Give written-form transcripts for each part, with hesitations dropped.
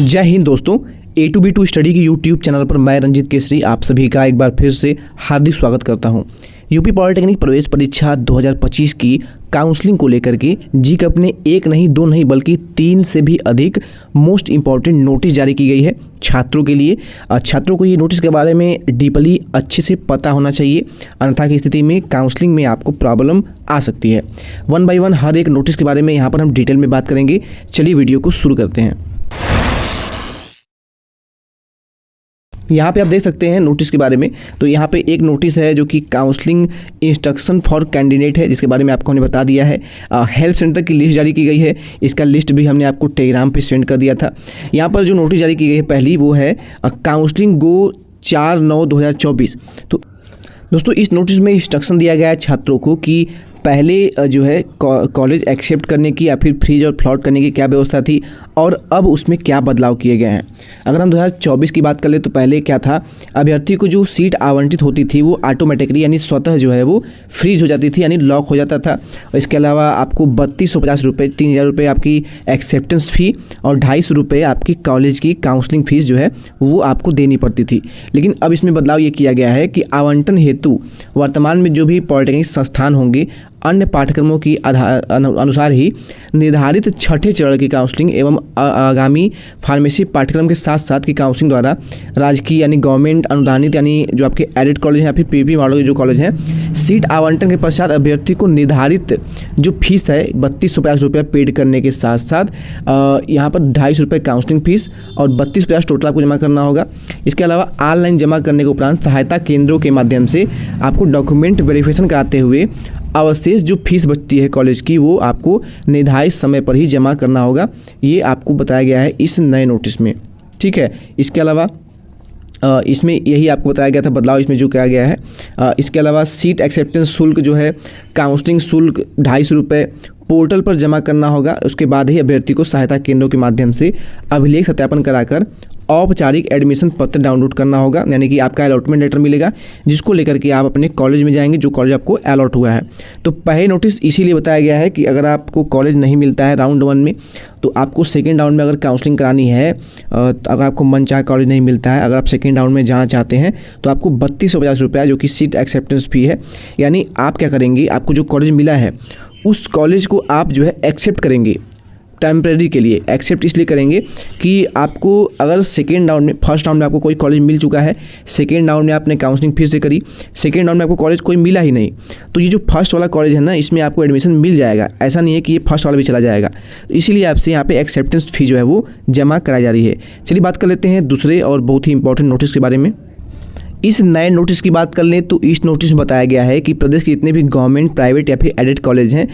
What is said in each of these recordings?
जय हिंद दोस्तों, A2B2 study की यूट्यूब चैनल पर मैं रंजित केसरी आप सभी का एक बार फिर से हार्दिक स्वागत करता हूं। यूपी पॉलिटेक्निक प्रवेश परीक्षा 2025 की काउंसलिंग को लेकर के जीकप ने एक नहीं दो नहीं बल्कि 3 से भी अधिक मोस्ट इम्पॉर्टेंट नोटिस जारी की गई है छात्रों के लिए। छात्रों को ये नोटिस के बारे में डीपली अच्छे से पता होना चाहिए, अन्यथा की स्थिति में काउंसलिंग में आपको प्रॉब्लम आ सकती है। 1 बाय 1 हर एक नोटिस के बारे में यहाँ पर हम डिटेल में बात करेंगे। चलिए वीडियो को शुरू करते हैं। यहाँ पे आप देख सकते हैं नोटिस के बारे में। तो यहाँ पे एक नोटिस है जो कि काउंसलिंग इंस्ट्रक्शन फॉर कैंडिडेट है, जिसके बारे में आपको हमने बता दिया है। हेल्प सेंटर की लिस्ट जारी की गई है, इसका लिस्ट भी हमने आपको टेलीग्राम पे सेंड कर दिया था। यहाँ पर जो नोटिस जारी की गई है पहली वो है काउंसलिंग गो 4/9/2024। तो दोस्तों इस नोटिस में इंस्ट्रक्शन दिया गया है छात्रों को कि पहले जो है कॉलेज एक्सेप्ट करने की या फिर फ्रीज और फ्लॉट करने की क्या व्यवस्था थी और अब उसमें क्या बदलाव किए गए हैं। अगर हम 2024 की बात कर ले तो पहले क्या था, अभ्यर्थी को जो सीट आवंटित होती थी वो ऑटोमेटिकली यानी स्वतः जो है वो फ्रीज हो जाती थी, यानी लॉक हो जाता था। इसके अलावा आपको 3250 रुपये 3000 रुपये आपकी एक्सेप्टेंस फ़ी और 250 रुपये आपकी कॉलेज की काउंसलिंग फ़ीस जो है वो आपको देनी पड़ती थी। लेकिन अब इसमें बदलाव ये किया गया है कि आवंटन हेतु वर्तमान में जो भी पॉलिटेक्निक संस्थान होंगे अन्य पाठ्यक्रमों की अनुसार ही निर्धारित छठे चरण की काउंसलिंग एवं आगामी फार्मेसी पाठ्यक्रम के साथ साथ की काउंसलिंग द्वारा राजकीय यानी गवर्नमेंट अनुदानित यानी जो आपके एडेड कॉलेज हैं या फिर पीपी मॉडल के जो कॉलेज हैं, सीट आवंटन के पश्चात अभ्यर्थी को निर्धारित जो फीस है 3250 रुपये पेड करने के साथ साथ यहाँ पर 250 रुपये काउंसलिंग फीस और 3250 टोटल आपको जमा करना होगा। इसके अलावा ऑनलाइन जमा करने के उपरांत सहायता केंद्रों के माध्यम से आपको डॉक्यूमेंट वेरिफिकेशन कराते हुए अवशेष जो फीस बचती है कॉलेज की वो आपको निर्धारित समय पर ही जमा करना होगा। ये आपको बताया गया है इस नए नोटिस में, ठीक है। इसके अलावा इसमें यही आपको बताया गया था बदलाव इसमें जो किया गया है। इसके अलावा सीट एक्सेप्टेंस शुल्क जो है काउंसलिंग शुल्क 250 रुपये पोर्टल पर जमा करना होगा। उसके बाद ही अभ्यर्थी को सहायता केंद्रों के माध्यम से अभिलेख सत्यापन कराकर औपचारिक एडमिशन पत्र डाउनलोड करना होगा, यानी कि आपका अलॉटमेंट लेटर मिलेगा जिसको लेकर के आप अपने कॉलेज में जाएंगे जो कॉलेज आपको अलॉट हुआ है। तो पहले नोटिस इसीलिए बताया गया है कि अगर आपको कॉलेज नहीं मिलता है राउंड 1 में तो आपको सेकेंड राउंड में अगर काउंसलिंग करानी है, अगर आपको मन चाहे कॉलेज नहीं मिलता है, अगर आप सेकेंड राउंड में जाना चाहते हैं तो आपको 3250 रुपया जो कि सीट एक्सेप्टेंस फ़ी है, यानी आप क्या करेंगे, आपको जो कॉलेज मिला है उस कॉलेज को आप जो है एक्सेप्ट करेंगे टेम्प्रेरी के लिए। एक्सेप्ट इसलिए करेंगे कि आपको अगर सेकेंड राउंड में, फर्स्ट राउंड में आपको कोई कॉलेज मिल चुका है, सेकेंड राउंड में आपने काउंसलिंग फीस से करी, सेकेंड राउंड में आपको कॉलेज कोई मिला ही नहीं, तो ये जो फर्स्ट वाला कॉलेज है ना इसमें आपको एडमिशन मिल जाएगा। ऐसा नहीं है कि ये फर्स्ट वाला भी चला जाएगा, तो इसीलिए आपसे यहाँ पे एक्सेप्टेंस फ़ी जो है वो जमा कराई जा रही है। चलिए बात कर लेते हैं दूसरे और बहुत ही इंपॉर्टेंट नोटिस के बारे में। इस नए नोटिस की बात कर लें तो इस नोटिस में बताया गया है कि प्रदेश के जितने भी गवर्नमेंट प्राइवेट या फिर एडेड कॉलेज हैं,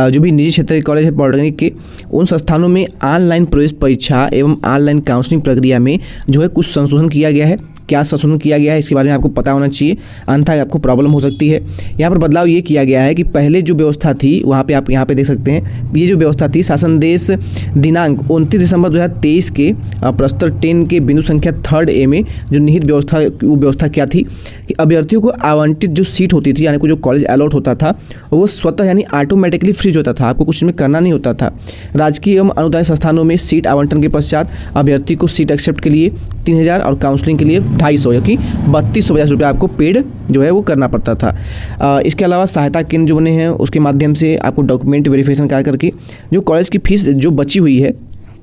जो भी निजी क्षेत्र के कॉलेज हैं पॉलिटेक्निक के, उन संस्थानों में ऑनलाइन प्रवेश परीक्षा एवं ऑनलाइन काउंसलिंग प्रक्रिया में जो है कुछ संशोधन किया गया है। क्या संशोधन किया गया है इसके बारे में आपको पता होना चाहिए, अन्यथा आपको प्रॉब्लम हो सकती है। यहाँ पर बदलाव ये किया गया है कि पहले जो व्यवस्था थी वहाँ पे आप यहाँ पे देख सकते हैं, ये जो व्यवस्था थी शासनदेश दिनांक 29 दिसंबर 2023 के प्रस्तर 10 के बिंदु संख्या 3 ए में जो निहित व्यवस्था, वो व्यवस्था क्या थी कि अभ्यर्थियों को आवंटित जो सीट होती थी यानी कि जो कॉलेज अलॉट होता था वो स्वतः यानी ऑटोमेटिकली फ्रीज होता था, आपको कुछ इसमें करना नहीं होता था। राजकीय एवं अनुदानित संस्थानों में सीट आवंटन के पश्चात अभ्यर्थी को सीट एक्सेप्ट के लिए 3000 और काउंसलिंग के लिए 250 या कि 3250 रुपये आपको पेड जो है वो करना पड़ता था। इसके अलावा सहायता केंद्र जो बने हैं उसके माध्यम से आपको डॉक्यूमेंट वेरिफिकेशन करा करके जो कॉलेज की फीस जो बची हुई है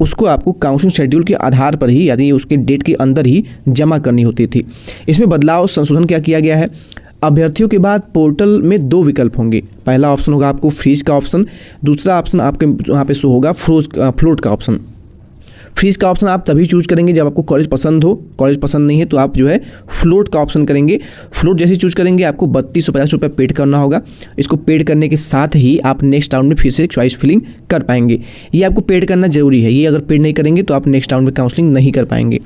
उसको आपको काउंसलिंग शेड्यूल के आधार पर ही यानी उसके डेट के अंदर ही जमा करनी होती थी। इसमें बदलाव संशोधन क्या किया गया है, अभ्यर्थियों के बाद पोर्टल में 2 विकल्प होंगे। पहला ऑप्शन होगा आपको फ्रीज का ऑप्शन, दूसरा ऑप्शन आपके वहाँ पे शो होगा फ्लोट का ऑप्शन। फ्रीज का ऑप्शन आप तभी चूज करेंगे जब आपको कॉलेज पसंद हो, कॉलेज पसंद नहीं है तो आप जो है फ्लोट का ऑप्शन करेंगे। फ्लोट जैसे चूज करेंगे आपको 3250 रुपये पेड करना होगा। इसको पेड करने के साथ ही आप नेक्स्ट राउंड में फिर से चॉइस फिलिंग कर पाएंगे। ये आपको पेड करना जरूरी है, ये अगर पेड नहीं करेंगे तो आप नेक्स्ट राउंड में काउंसलिंग नहीं कर पाएंगे।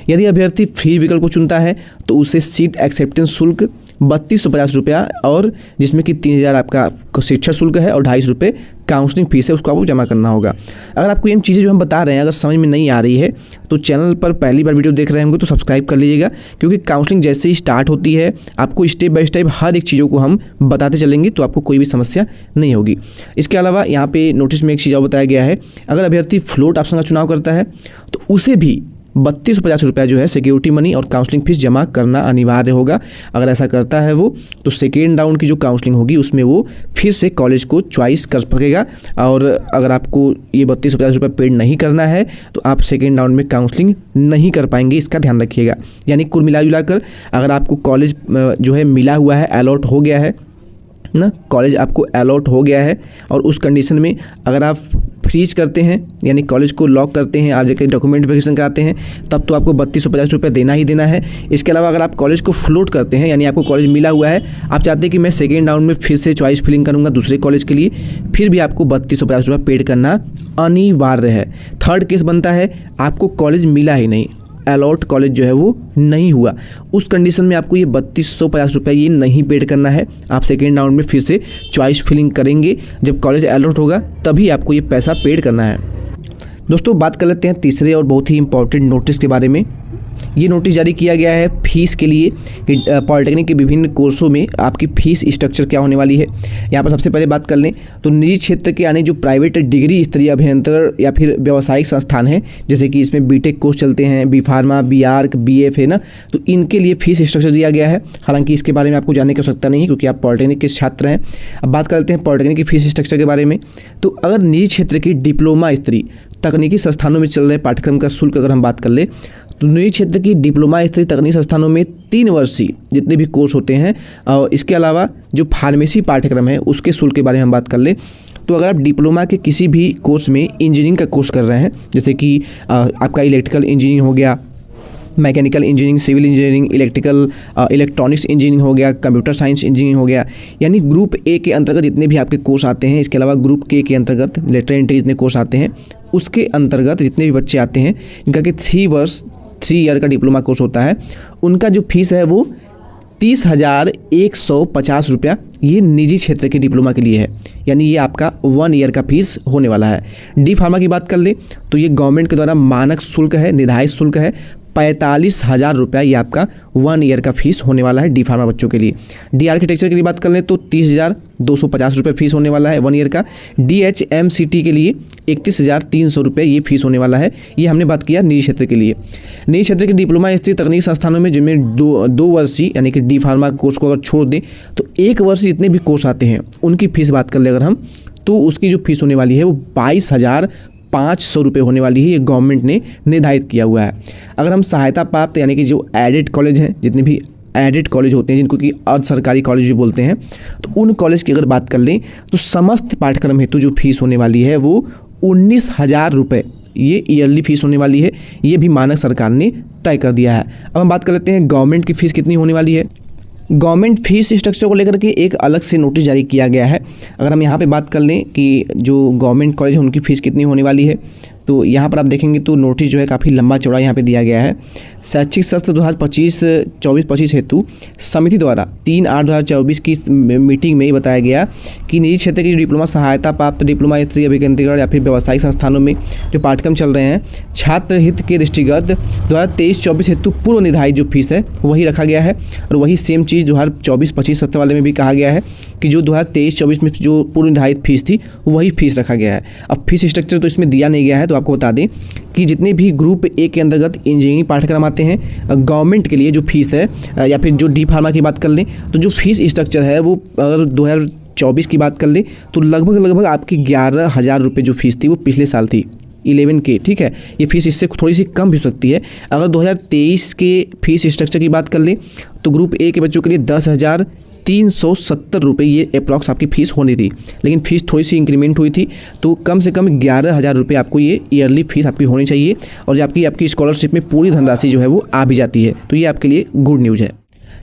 यदि अभ्यर्थी फ्री विकल्प को चुनता है तो उसे सीट एक्सेप्टेंस शुल्क 3250 रुपया और जिसमें कि 3000 आपका शिक्षा शुल्क है और 250 रुपये काउंसलिंग फीस है उसको आपको जमा करना होगा। अगर आपको ये चीज़ें जो हम बता रहे हैं अगर समझ में नहीं आ रही है तो चैनल पर पहली बार वीडियो देख रहे होंगे तो सब्सक्राइब कर लीजिएगा, क्योंकि काउंसलिंग जैसे ही स्टार्ट होती है आपको स्टेप बाय स्टेप हर एक चीज़ों को हम बताते चलेंगे तो आपको कोई भी समस्या नहीं होगी। इसके अलावा यहाँ पे नोटिस में एक चीज़ और बताया गया है, अगर अभ्यर्थी फ्लोट ऑप्शन का चुनाव करता है तो उसे भी ₹3250 जो है सिक्योरिटी मनी और काउंसलिंग फीस जमा करना अनिवार्य होगा। अगर ऐसा करता है वो, तो सेकेंड राउंड की जो काउंसलिंग होगी उसमें वो फिर से कॉलेज को चॉइस कर सकेगा। और अगर आपको ये ₹3250 पेड नहीं करना है तो आप सेकेंड राउंड में काउंसलिंग नहीं कर पाएंगे, इसका ध्यान रखिएगा। यानी कुल मिला कर अगर आपको कॉलेज जो है मिला हुआ है, अलॉट हो गया है ना, कॉलेज आपको अलॉट हो गया है और उस कंडीशन में अगर आप फ्रीज करते हैं यानी कॉलेज को लॉक करते हैं, आप जाकर डॉक्यूमेंट वेरिफिकेशन कराते हैं, तब तो आपको ₹3250 देना ही देना है। इसके अलावा अगर आप कॉलेज को फ्लोट करते हैं यानी आपको कॉलेज मिला हुआ है, आप चाहते हैं कि मैं सेकेंड राउंड में फिर से चॉइस फिलिंग करूंगा दूसरे कॉलेज के लिए, फिर भी आपको ₹3250 पेड करना अनिवार्य है। थर्ड केस बनता है आपको कॉलेज मिला ही नहीं, अलॉट कॉलेज जो है वो नहीं हुआ, उस कंडीशन में आपको ये ₹3250 ये नहीं पेड करना है। आप सेकेंड राउंड में फिर से चॉइस फिलिंग करेंगे, जब कॉलेज अलॉट होगा तभी आपको ये पैसा पेड करना है। दोस्तों बात कर लेते हैं तीसरे और बहुत ही इंपॉर्टेंट नोटिस के बारे में। ये नोटिस जारी किया गया है फीस के लिए कि पॉलिटेक्निक के विभिन्न कोर्सों में आपकी फ़ीस स्ट्रक्चर क्या होने वाली है। यहाँ पर सबसे पहले बात कर लें तो निजी क्षेत्र के यानी जो प्राइवेट डिग्री स्तरीय अभियंत्रण या फिर व्यावसायिक संस्थान हैं, जैसे कि इसमें बीटेक कोर्स चलते हैं, B pharma, B arch, BF है ना, तो इनके लिए फ़ीस स्ट्रक्चर दिया गया है। हालांकि इसके बारे में आपको जानने की आवश्यकता नहीं है क्योंकि आप पॉलिटेक्निक के छात्र हैं। अब बात करते हैं पॉलिटेक्निक की फ़ीस स्ट्रक्चर के बारे में। तो अगर निजी क्षेत्र की डिप्लोमा स्तरीय तकनीकी संस्थानों में चल रहे पाठ्यक्रम का शुल्क अगर हम बात कर ले तो निजी क्षेत्र की डिप्लोमा स्तरीय तकनीकी संस्थानों में 3 वर्षीय जितने भी कोर्स होते हैं और इसके अलावा जो फार्मेसी पाठ्यक्रम है उसके शुल्क के बारे में हम बात कर ले तो अगर आप डिप्लोमा के किसी भी कोर्स में इंजीनियरिंग का कोर्स कर रहे हैं, जैसे कि आपका इलेक्ट्रिकल इंजीनियरिंग हो गया, mechanical engineering, civil engineering, electronics engineering हो गया, कंप्यूटर साइंस इंजीनियरिंग हो गया, यानी ग्रुप ए के अंतर्गत जितने भी आपके कोर्स आते हैं, इसके अलावा ग्रुप के अंतर्गत लेटर एंट्री जितने कोर्स आते हैं उसके अंतर्गत जितने भी बच्चे आते हैं जिनका कि 3 ईयर का डिप्लोमा कोर्स होता है, उनका जो फीस है वो 30,150 रुपया ये निजी क्षेत्र के डिप्लोमा के लिए है। यानी ये आपका 1 ईयर का फीस होने वाला है। डी फार्मा की बात कर ले तो ये गवर्नमेंट के द्वारा मानक शुल्क है, निर्धारित शुल्क है 45,000 रुपया, ये आपका 1 ईयर का फीस होने वाला है डी फार्मा बच्चों के लिए। डी आर्किटेक्चर के लिए बात कर लें तो 30,250 रुपये फीस होने वाला है 1 ईयर का। DHMCT के लिए 31,300 रुपये ये फीस होने वाला है। ये हमने बात किया निजी क्षेत्र के लिए। निजी क्षेत्र के डिप्लोमा स्तरीय तकनीकी संस्थानों में जिनमें दो वर्षीय यानी कि डी फार्मा कोर्स को अगर छोड़ दें तो 1 वर्ष जितने भी कोर्स आते हैं उनकी फ़ीस बात कर ले अगर हम, तो उसकी जो फीस होने वाली है वो 22,500 रुपये होने वाली है। ये गवर्नमेंट ने निर्धारित किया हुआ है। अगर हम सहायता प्राप्त यानी कि जो एडेड कॉलेज हैं, जितने भी एडेड कॉलेज होते हैं जिनको कि अर्ध सरकारी कॉलेज भी बोलते हैं, तो उन कॉलेज की अगर बात कर लें तो समस्त पाठ्यक्रम हेतु जो फीस होने वाली है वो 19,000 रुपये ये ईयरली फीस होने वाली है। ये भी मानक सरकार ने तय कर दिया है। अब हम बात कर लेते हैं गवर्नमेंट की फ़ीस कितनी होने वाली है। गवर्नमेंट फीस स्ट्रक्चर को लेकर के एक अलग से नोटिस जारी किया गया है। अगर हम यहाँ पे बात कर लें कि जो गवर्नमेंट कॉलेज है उनकी फ़ीस कितनी होने वाली है, तो यहाँ पर आप देखेंगे तो नोटिस जो है काफ़ी लंबा चौड़ा यहाँ पे दिया गया है। शैक्षिक सत्र 2024-25 हेतु समिति द्वारा 3/8/2024 की मीटिंग में ये बताया गया कि निजी क्षेत्र की डिप्लोमा सहायता प्राप्त डिप्लोमा स्तरीय अभियंत्रण या फिर व्यावसायिक संस्थानों में जो पाठ्यक्रम चल रहे हैं, छात्र हित के दृष्टिगत 2023-24 हेतु पूर्व निर्धारित जो फीस है वही रखा गया है। और वही सेम चीज़ 2024-25 सत्र वाले में भी कहा गया है कि जो 2023-24 में जो पूर्व निर्धारित फीस थी वही फीस रखा गया है। अब फीस स्ट्रक्चर तो इसमें दिया नहीं गया है, तो आपको बता दें कि जितने भी ग्रुप ए के अंतर्गत इंजीनियरिंग पाठ्यक्रम आते हैं, गवर्नमेंट के लिए जो फीस है या फिर जो डी फार्मा की बात कर लें तो जो फीस स्ट्रक्चर है वो अगर 2024 की बात कर लें तो लगभग आपकी 11,000 रुपये जो फीस थी वो पिछले साल थी 11K, ठीक है। ये फीस इससे थोड़ी सी कम भी हो सकती है। अगर 2023 के फीस स्ट्रक्चर की बात कर लें तो ग्रुप ए के बच्चों के लिए 10,370 रुपये ये अप्रॉक्स आपकी फ़ीस होनी थी, लेकिन फ़ीस थोड़ी सी इंक्रीमेंट हुई थी तो कम से कम 11,000 रुपये आपको ये ईयरली फ़ीस आपकी होनी चाहिए। और जो आपकी स्कॉलरशिप में पूरी धनराशि जो है वो आ भी जाती है, तो ये आपके लिए गुड न्यूज़ है।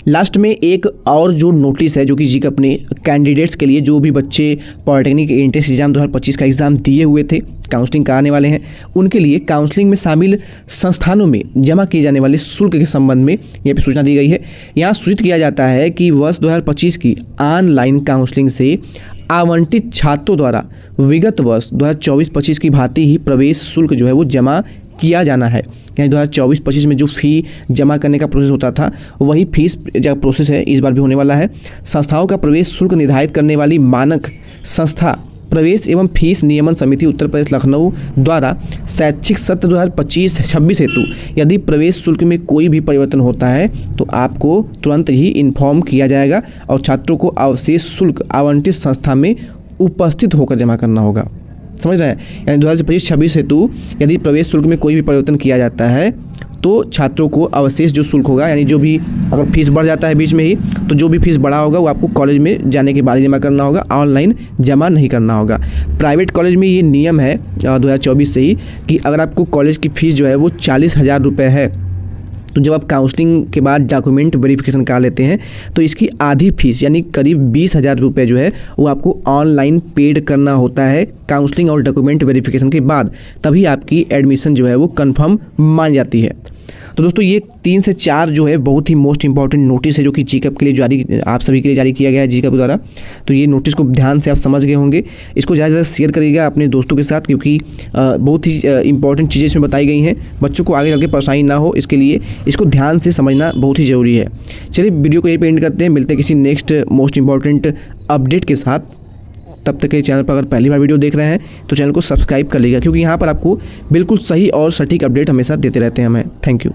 लास्ट में एक और जो नोटिस है जो कि जी अपने कैंडिडेट्स के लिए, जो भी बच्चे पॉलिटेक्निक एंट्रेंस एग्ज़ाम 2025 का एग्ज़ाम दिए हुए थे, काउंसलिंग कराने वाले हैं, उनके लिए काउंसलिंग में शामिल संस्थानों में जमा किए जाने वाले शुल्क के संबंध में यहाँ पे सूचना दी गई है। यहाँ सूचित किया जाता है कि वर्ष 2025 की ऑनलाइन काउंसलिंग से आवंटित छात्रों द्वारा विगत वर्ष 2024-25 की भांति ही प्रवेश शुल्क जो है वो जमा किया जाना है। यानी 2024-25 में जो फ़ी जमा करने का प्रोसेस होता था वही फीस जो प्रोसेस है इस बार भी होने वाला है। संस्थाओं का प्रवेश शुल्क निर्धारित करने वाली मानक संस्था प्रवेश एवं फीस नियमन समिति उत्तर प्रदेश लखनऊ द्वारा शैक्षिक सत्र 2025-26 हेतु यदि प्रवेश शुल्क में कोई भी परिवर्तन होता है तो आपको तुरंत ही इन्फॉर्म किया जाएगा और छात्रों को अवशेष शुल्क आवंटित संस्था में उपस्थित होकर जमा करना होगा। समझ रहे हैं, यानी 2025-26 हेतु यदि प्रवेश शुल्क में कोई भी परिवर्तन किया जाता है तो छात्रों को अवशेष जो शुल्क होगा, यानी जो भी अगर फीस बढ़ जाता है बीच में ही, तो जो भी फीस बढ़ा होगा वो आपको कॉलेज में जाने के बाद ही जमा करना होगा, ऑनलाइन जमा नहीं करना होगा। प्राइवेट कॉलेज में ये नियम है 2024 से ही कि अगर आपको कॉलेज की फ़ीस जो है वो 40,000 रुपये है, तो जब आप काउंसलिंग के बाद डॉक्यूमेंट वेरिफिकेशन करा लेते हैं तो इसकी आधी फीस यानी करीब 20,000 रुपये जो है वो आपको ऑनलाइन पेड करना होता है काउंसलिंग और डॉक्यूमेंट वेरिफिकेशन के बाद, तभी आपकी एडमिशन जो है वो कंफर्म मान जाती है। तो दोस्तों ये 3 से 4 जो है बहुत ही मोस्ट इंपॉर्टेंट नोटिस है जो कि जीकैप के लिए जारी आप सभी के लिए जारी किया गया है जीकैप द्वारा। तो ये नोटिस को ध्यान से आप समझ गए होंगे, इसको ज़्यादा से ज़्यादा शेयर करिएगा अपने दोस्तों के साथ, क्योंकि बहुत ही इंपॉर्टेंट चीज़ें इसमें बताई गई हैं। बच्चों को आगे चल के परेशानी ना हो इसके लिए इसको ध्यान से समझना बहुत ही ज़रूरी है। चलिए वीडियो को यही पे एंड करते हैं, मिलते हैं किसी नेक्स्ट मोस्ट इंपॉर्टेंट अपडेट के साथ। तब तक के चैनल पर अगर पहली बार वीडियो देख रहे हैं तो चैनल को सब्सक्राइब कर लीजिएगा, क्योंकि यहाँ पर आपको बिल्कुल सही और सटीक अपडेट हमेशा देते रहते हैं हमें। Thank you.